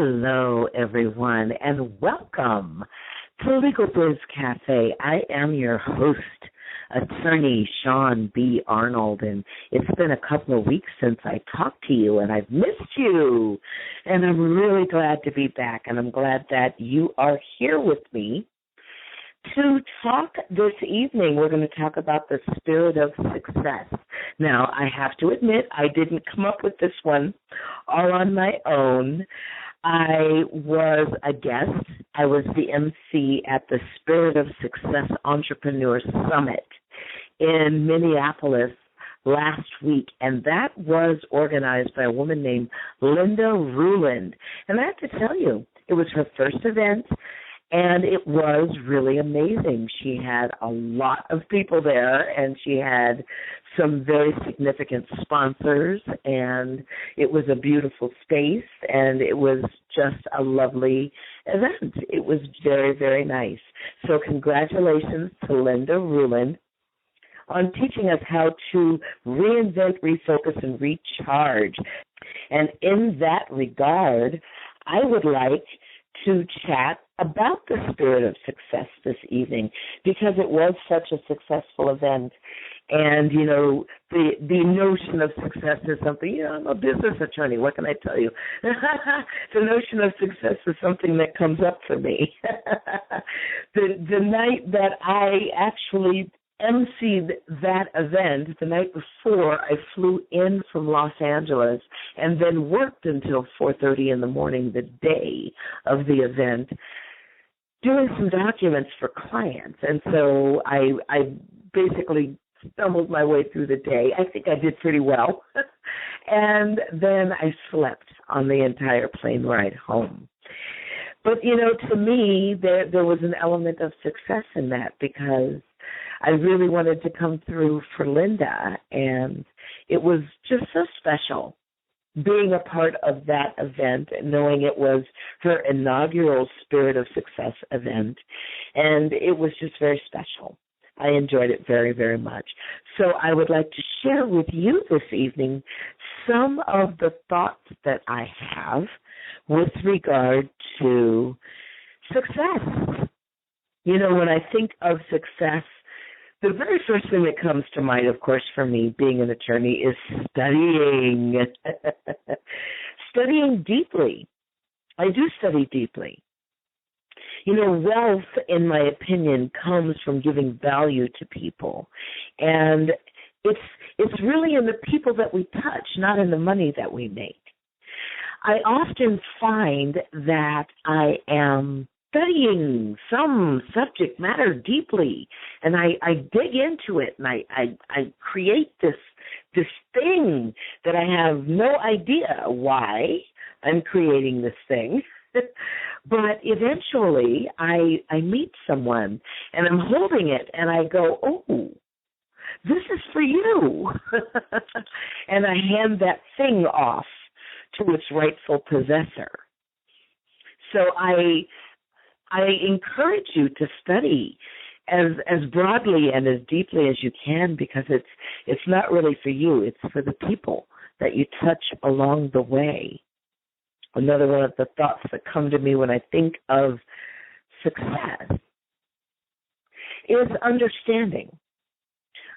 Hello, everyone, and welcome to LegalBiz Cafe. I am your host, attorney Shaune B. Arnold, and it's been a couple of weeks since I talked to you, and I've missed you, and I'm really glad to be back, and I'm glad that you are here with me to talk this evening. We're going to talk about the spirit of success. Now, I have to admit, I didn't come up with this one all on my own. I was a guest. I was the MC at the Spirit of Success Entrepreneur Summit in Minneapolis last week, and that was organized by a woman named Linda Ruland. And I have to tell you, it was her first event, and it was really amazing. She had a lot of people there, and she had some very significant sponsors, and it was a beautiful space, and it was just a lovely event. It was very, very nice. So congratulations to Linda Ruland on teaching us how to reinvent, refocus, and recharge. And in that regard, I would like to chat about the spirit of success this evening, because it was such a successful event. And, you know, the notion of success is something, I'm a business attorney, what can I tell you? The notion of success is something that comes up for me. The night that I actually emceed that event, the night before, I flew in from Los Angeles and then worked until 4:30 in the morning the day of the event doing some documents for clients. And so I basically stumbled my way through the day. I think I did pretty well. And then I slept on the entire plane ride home. But, to me, there was an element of success in that, because I really wanted to come through for Linda, and it was just so special being a part of that event and knowing it was her inaugural Spirit of Success event, and it was just very special. I enjoyed it very, very much. So I would like to share with you this evening some of the thoughts that I have with regard to success. When I think of success, the very first thing that comes to mind, of course, for me, being an attorney, is studying. Studying deeply. I do study deeply. Wealth, in my opinion, comes from giving value to people. And it's really in the people that we touch, not in the money that we make. I often find that I am studying some subject matter deeply, and I dig into it, and I create this thing that I have no idea why I'm creating this thing. But eventually I meet someone, and I'm holding it, and I go, oh, this is for you. And I hand that thing off to its rightful possessor. So I encourage you to study as broadly and as deeply as you can, because it's not really for you. It's for the people that you touch along the way. Another one of the thoughts that come to me when I think of success is understanding.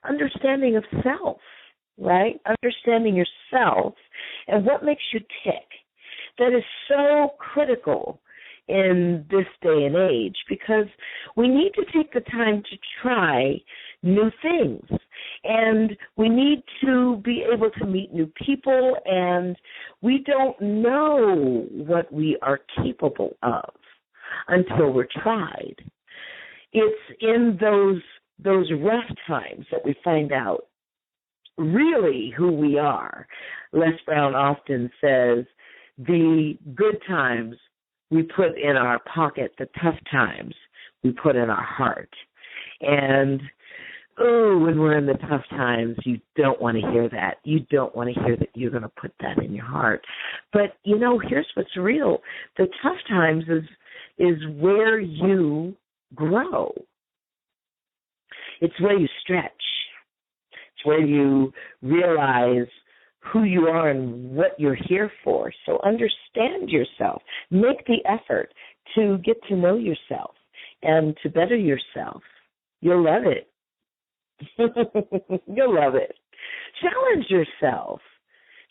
Understanding of self, right? Understanding yourself and what makes you tick. That is so critical in this day and age, because we need to take the time to try new things, and we need to be able to meet new people, and we don't know what we are capable of until we're tried. It's in those rough times that we find out really who we are. Les Brown often says, the good times we put in our pocket, the tough times we put in our heart. And, when we're in the tough times, you don't want to hear that. You don't want to hear that you're going to put that in your heart. But, here's what's real. The tough times is where you grow. It's where you stretch. It's where you realize who you are and what you're here for. So understand yourself. Make the effort to get to know yourself and to better yourself. You'll love it. You'll love it. Challenge yourself.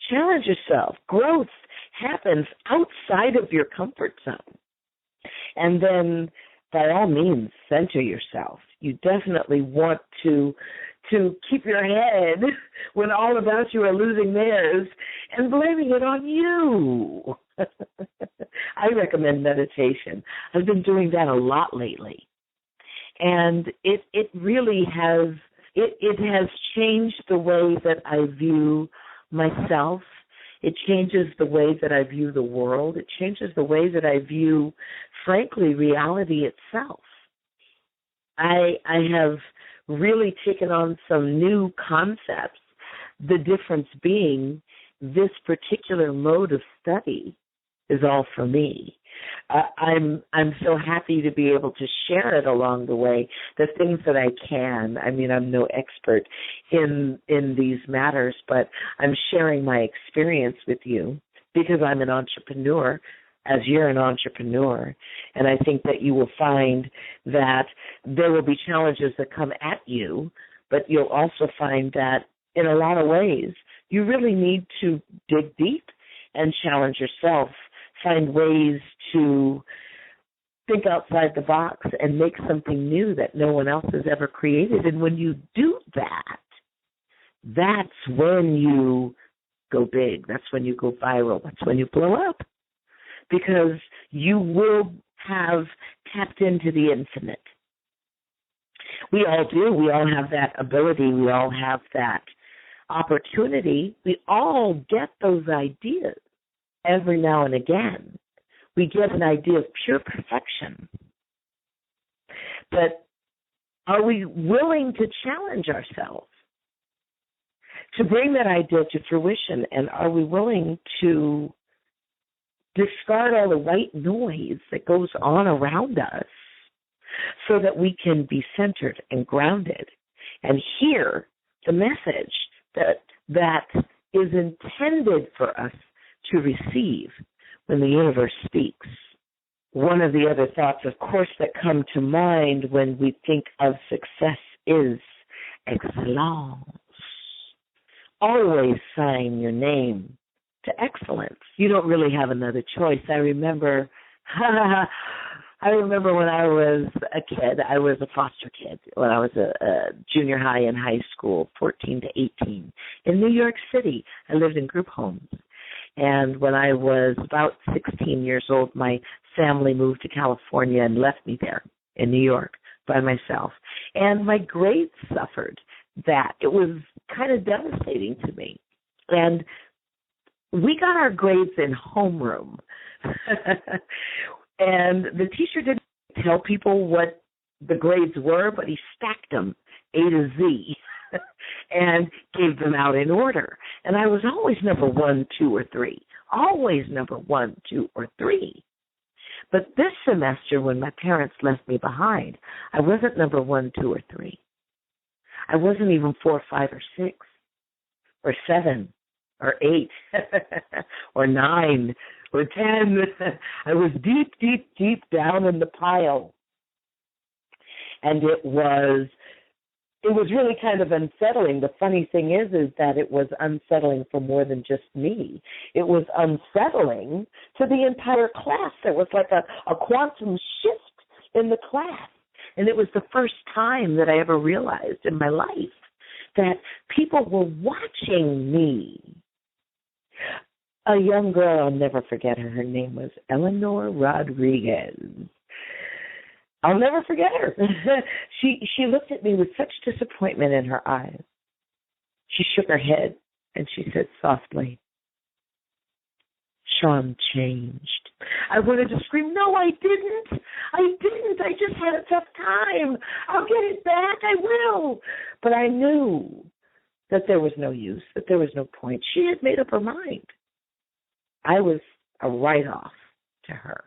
Challenge yourself. Growth happens outside of your comfort zone. And then, by all means, center yourself. You definitely want to keep your head when all about you are losing theirs and blaming it on you. I recommend meditation. I've been doing that a lot lately. And it really has, it has changed the way that I view myself. It changes the way that I view the world. It changes the way that I view, frankly, reality itself. I have really taken on some new concepts, the difference being this particular mode of study is all for me. I'm so happy to be able to share it along the way, the things that I can. I mean, I'm no expert in these matters, but I'm sharing my experience with you because I'm an entrepreneur, as you're an entrepreneur. And I think that you will find that there will be challenges that come at you, but you'll also find that in a lot of ways, you really need to dig deep and challenge yourself. Find ways to think outside the box and make something new that no one else has ever created. And when you do that, that's when you go big. That's when you go viral. That's when you blow up. Because you will have tapped into the infinite. We all do. We all have that ability. We all have that opportunity. We all get those ideas. Every now and again, we get an idea of pure perfection. But are we willing to challenge ourselves to bring that idea to fruition? And are we willing to discard all the white noise that goes on around us so that we can be centered and grounded and hear the message that is intended for us to receive when the universe speaks? One of the other thoughts, of course, that come to mind when we think of success is excellence. Always sign your name to excellence. You don't really have another choice. I remember when I was a kid, I was a foster kid, when I was a junior high and high school, 14 to 18, in New York City. I lived in group homes. And when I was about 16 years old, my family moved to California and left me there in New York by myself. And my grades suffered that. It was kind of devastating to me. And we got our grades in homeroom. And the teacher didn't tell people what the grades were, but he stacked them A to Z and gave them out in order. And I was always number 1, 2, or 3. Always number 1, 2, or 3. But this semester, when my parents left me behind, I wasn't number 1, 2, or 3. I wasn't even 4, 5, or 6, or 7, or 8, or 9, or 10. I was deep, deep, deep down in the pile. And it was really kind of unsettling. The funny thing is that it was unsettling for more than just me. It was unsettling to the entire class. There was like a quantum shift in the class. And it was the first time that I ever realized in my life that people were watching me. A young girl, I'll never forget her. Her name was Eleanor Rodriguez. I'll never forget her. She looked at me with such disappointment in her eyes. She shook her head and she said softly, "Shaune changed." I wanted to scream, "No, I didn't. I just had a tough time. I'll get it back. I will." But I knew that there was no use, that there was no point. She had made up her mind. I was a write-off to her.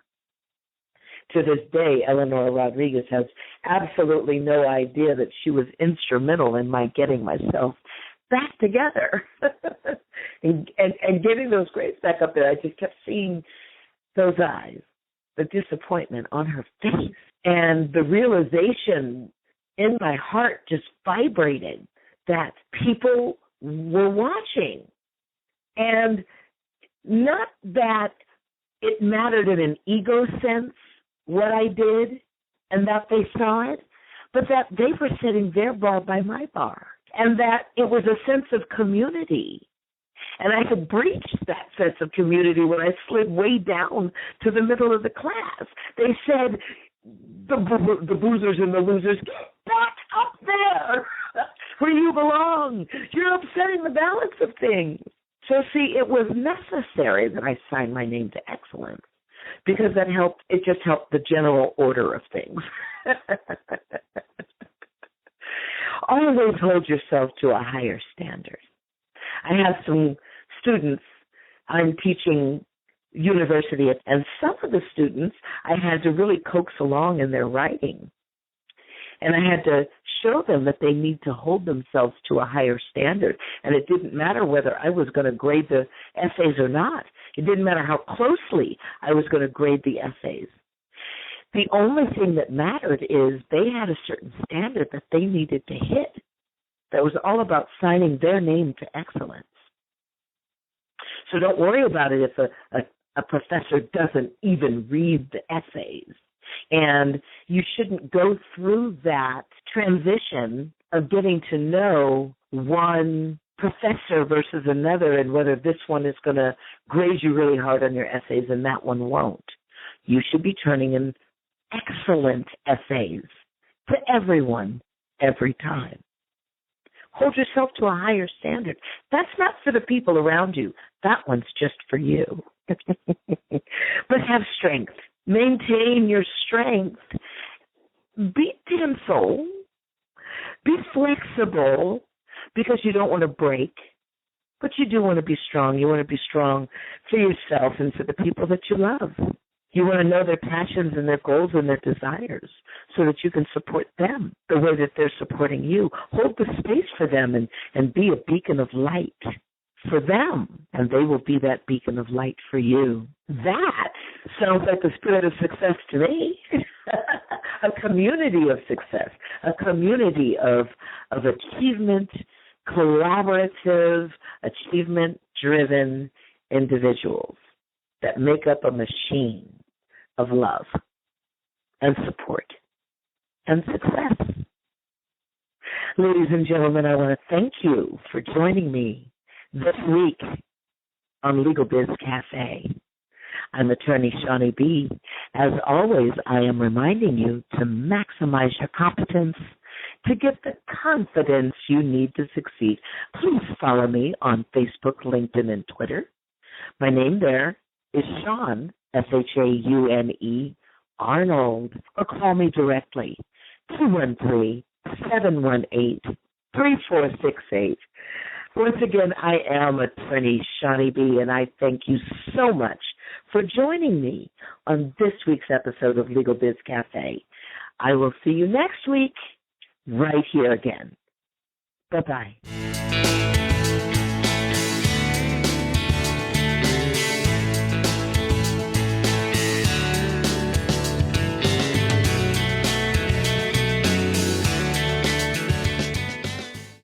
To this day, Eleanor Rodriguez has absolutely no idea that she was instrumental in my getting myself back together. and getting those grades back up there, I just kept seeing those eyes, the disappointment on her face, and the realization in my heart just vibrated that people were watching. And not that it mattered in an ego sense what I did and that they saw it, but that they were setting their bar by my bar, and that it was a sense of community. And I had breached that sense of community when I slid way down to the middle of the class. They said, the boozers and the losers, get back up there where you belong. You're upsetting the balance of things. So, see, it was necessary that I sign my name to excellence because that helped. It just helped the general order of things. Always hold yourself to a higher standard. I have some students I'm teaching university, and some of the students I had to really coax along in their writing. And I had to show them that they need to hold themselves to a higher standard. And it didn't matter whether I was going to grade the essays or not. It didn't matter how closely I was going to grade the essays. The only thing that mattered is they had a certain standard that they needed to hit. That was all about signing their name to excellence. So don't worry about it if a professor doesn't even read the essays. And you shouldn't go through that transition of getting to know one professor versus another and whether this one is going to grade you really hard on your essays and that one won't. You should be turning in excellent essays to everyone every time. Hold yourself to a higher standard. That's not for the people around you. That one's just for you. But have strength. Maintain your strength. Be tinsel. Be flexible because you don't want to break, but you do want to be strong. You want to be strong for yourself and for the people that you love. You want to know their passions and their goals and their desires so that you can support them the way that they're supporting you. Hold the space for them and be a beacon of light for them, and they will be that beacon of light for you. That sounds like the spirit of success to me. A community of success, a community of achievement, collaborative, achievement-driven individuals that make up a machine of love and support and success. Ladies and gentlemen, I want to thank you for joining me this week on LegalBiz Cafe. I'm attorney Shaune B. As always, I am reminding you to maximize your competence to get the confidence you need to succeed. Please follow me on Facebook, LinkedIn, and Twitter. My name there is Shaune, Shaune Arnold, or call me directly, 213-718-3468. Once again, I am attorney Shaune B., and I thank you so much for joining me on this week's episode of LegalBiz Cafe. I will see you next week right here again. Bye-bye.